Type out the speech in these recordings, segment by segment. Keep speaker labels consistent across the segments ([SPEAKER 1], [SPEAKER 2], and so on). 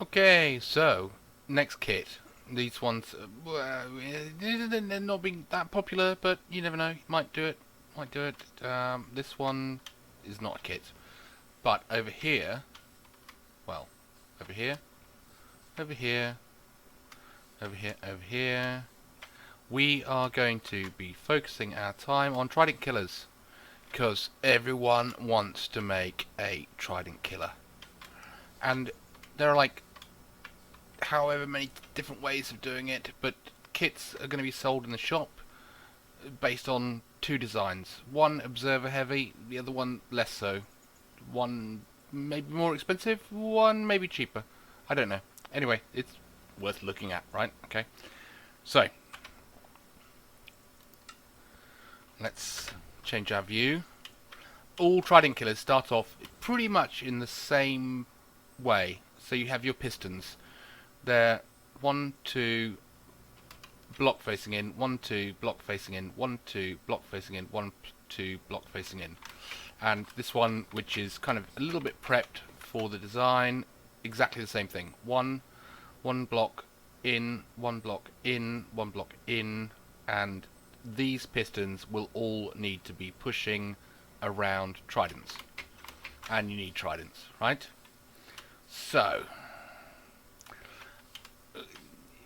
[SPEAKER 1] Okay, so next kit. These ones, they're not being that popular, but you never know. Might do it. Might do it. This one is not a kit, but over here, well, over here, over here, over here, over here, we are going to be focusing our time on trident killers because everyone wants to make a trident killer, and there are like however many different ways of doing it, but kits are going to be sold in the shop based on two designs. One observer heavy, the other one less so. One maybe more expensive, one maybe cheaper. I don't know. Anyway, it's worth looking at, right? Okay. So, let's change our view. All trident killers start off pretty much in the same way. So you have your pistons. They're 1, 2, block facing in, 1, 2, block facing in, 1, 2, block facing in, 1, 2, block facing in. And this one, which is kind of a little bit prepped for the design, exactly the same thing. One block in, 1 block in, 1 block in, and these pistons will all need to be pushing around tridents. And you need tridents, right? So,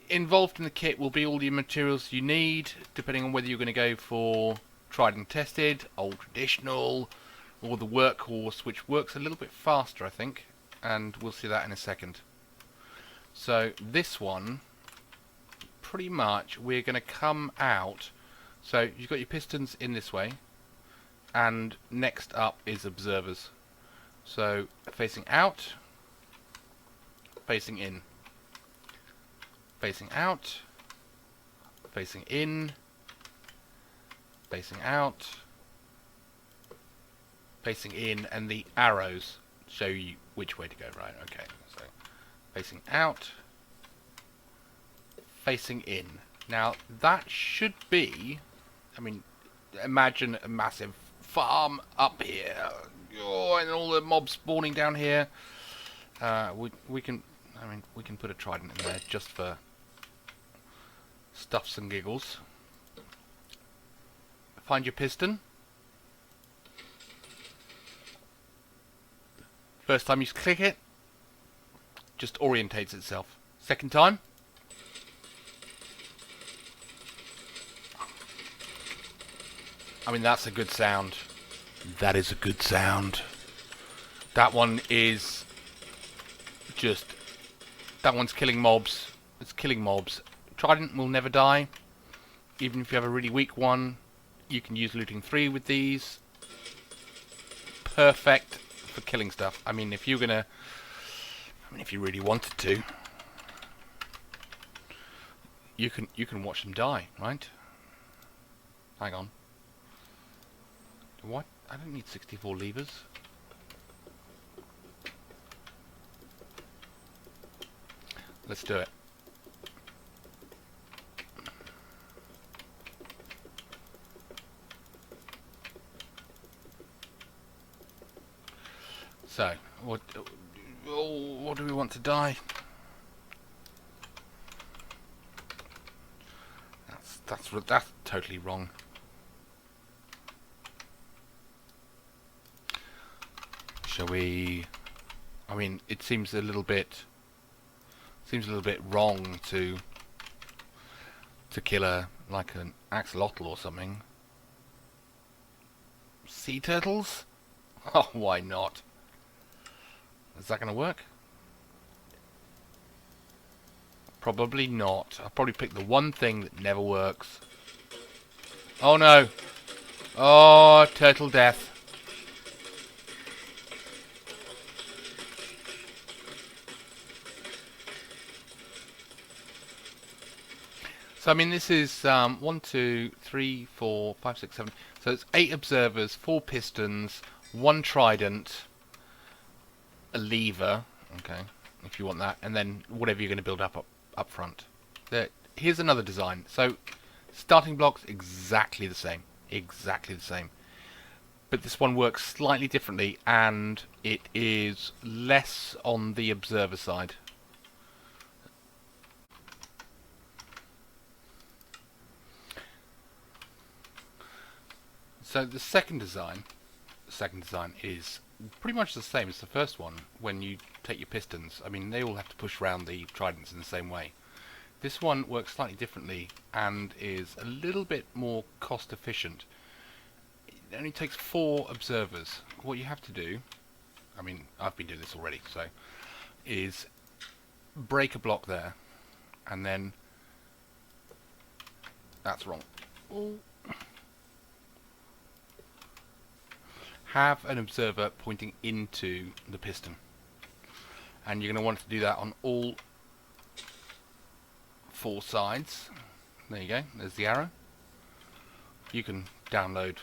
[SPEAKER 1] involved in the kit will be all the materials you need, depending on whether you're going to go for tried and tested, old traditional, or the workhorse, which works a little bit faster, I think, and we'll see that in a second. So this one, pretty much, we're going to come out. So you've got your pistons in this way, and next up is observers. So facing out, facing in. Facing out, facing in, facing out, facing in, and the arrows show you which way to go, right? Okay, so facing out, facing in. Now that should be, I mean, imagine a massive farm up here, oh, and all the mobs spawning down here. We can put a trident in there just for stuffs and giggles. Find your piston. First time you click it, just orientates itself. Second time, I mean, that's a good sound. That is a good sound. That one is just, that one's killing mobs. It's killing mobs. Trident will never die. Even if you have a really weak one, you can use looting 3 with these. Perfect for killing stuff. I mean, if you're gonna, if you really wanted to, you can watch them die, right? Hang on. What? I don't need 64 levers. Let's do it. So, what do we want to die? That's totally wrong. Shall we? I mean, it seems a little bit wrong to kill like an axolotl or something. Sea turtles? Oh, why not? Is that going to work? Probably not. I'll probably pick the one thing that never works. Oh no! Oh, turtle death. So I mean, this is 1, 2, 3, 4, 5, 6, 7. So it's 8 observers, 4 pistons, 1 trident, a lever, okay, if you want that, and then whatever you're going to build up front. Here's another design. So starting blocks exactly the same, but this one works slightly differently, and it is less on the observer side. So the second design is pretty much the same as the first one. When you take your pistons, I mean, they all have to push around the tridents in the same way. This one works slightly differently and is a little bit more cost efficient. It only takes 4 observers. What you have to do, I mean, I've been doing this already, so, is break a block there, and then, that's wrong. Ooh. Have an observer pointing into the piston, and you're going to want to do that on all 4 sides. There you go, there's the arrow. You can download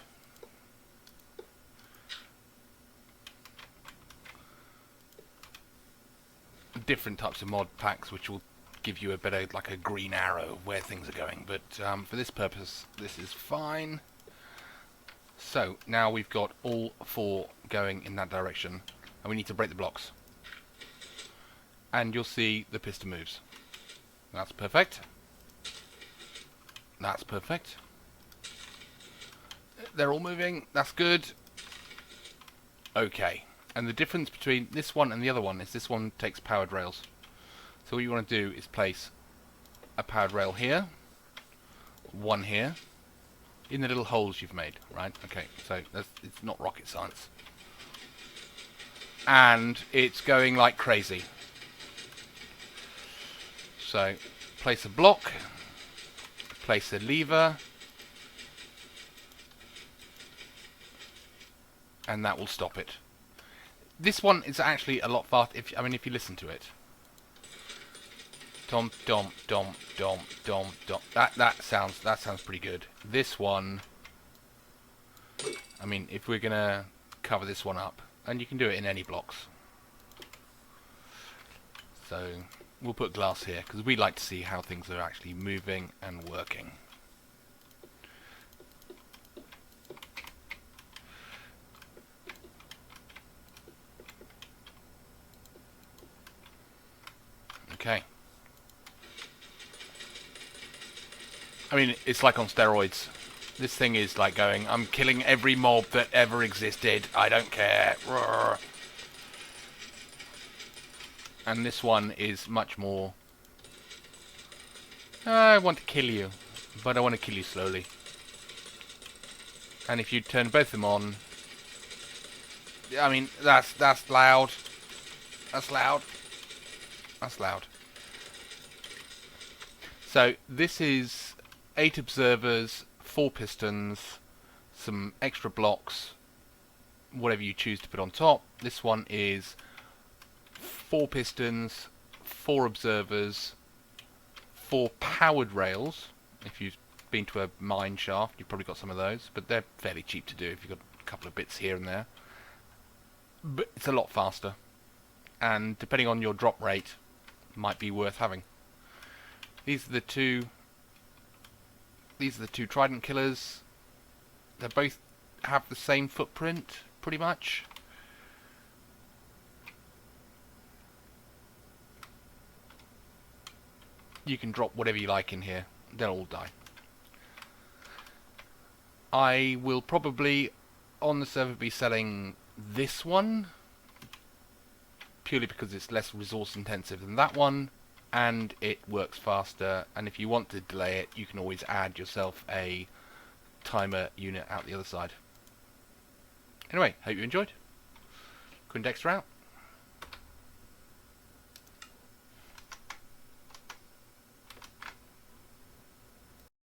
[SPEAKER 1] different types of mod packs which will give you a better, like a green arrow of where things are going, but for this purpose this is fine. So now we've got all 4 going in that direction, and we need to break the blocks, and you'll see the piston moves. That's perfect. That's perfect. They're all moving, that's good. Okay, and the difference between this one and the other one is this one takes powered rails. So what you want to do is place a powered rail here, one here, in the little holes you've made, right? Okay, so it's not rocket science. And it's going like crazy. So, place a block, place a lever, and that will stop it. This one is actually a lot faster, if you listen to it. Dom, dom, dom, dom, dom, dom. That sounds pretty good. This one, I mean, if we're gonna cover this one up, and you can do it in any blocks. So we'll put glass here because we like to see how things are actually moving and working. Okay. I mean, it's like on steroids. This thing is like going, I'm killing every mob that ever existed. I don't care. Roar. And this one is much more, I want to kill you, but I want to kill you slowly. And if you turn both of them on, I mean, that's loud. That's loud. That's loud. So this is 8 observers, 4 pistons, some extra blocks, whatever you choose to put on top. This one is 4 pistons, 4 observers, 4 powered rails. If you've been to a mine shaft, you've probably got some of those, but they're fairly cheap to do if you've got a couple of bits here and there. But it's a lot faster, and depending on your drop rate, might be worth having. These are the two trident killers. They both have the same footprint, pretty much. You can drop whatever you like in here. They'll all die. I will probably, on the server, be selling this one, purely because it's less resource intensive than that one, and it works faster, and if you want to delay it, you can always add yourself a timer unit out the other side. Anyway, hope you enjoyed. Quinn Dexter out.